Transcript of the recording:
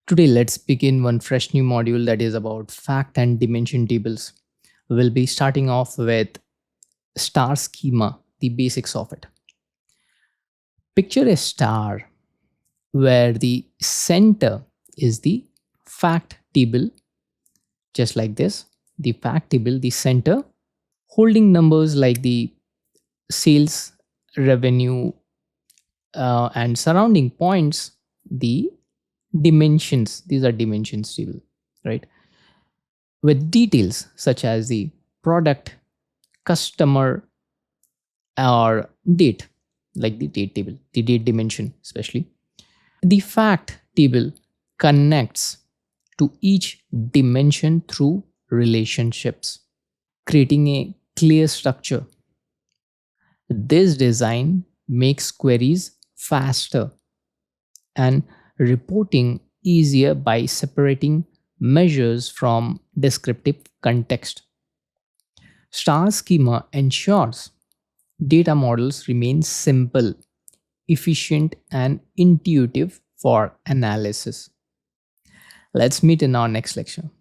Today, let's begin one fresh new module that is about fact and dimension tables. We'll be starting off with star schema, the basics of it. Picture a star where the center is the fact table, just like this. The fact table, the center, holding numbers like the sales, revenue, and surrounding points, the dimensions. These are dimensions table, right? With details such as the product, customer, or date, like the date table, the date dimension, especially. The fact table connects to each dimension through relationships, creating a clear structure. This design makes queries faster and reporting easier by separating measures from descriptive context. Star schema ensures data models remain simple, efficient, and intuitive for analysis. Let's meet in our next lecture.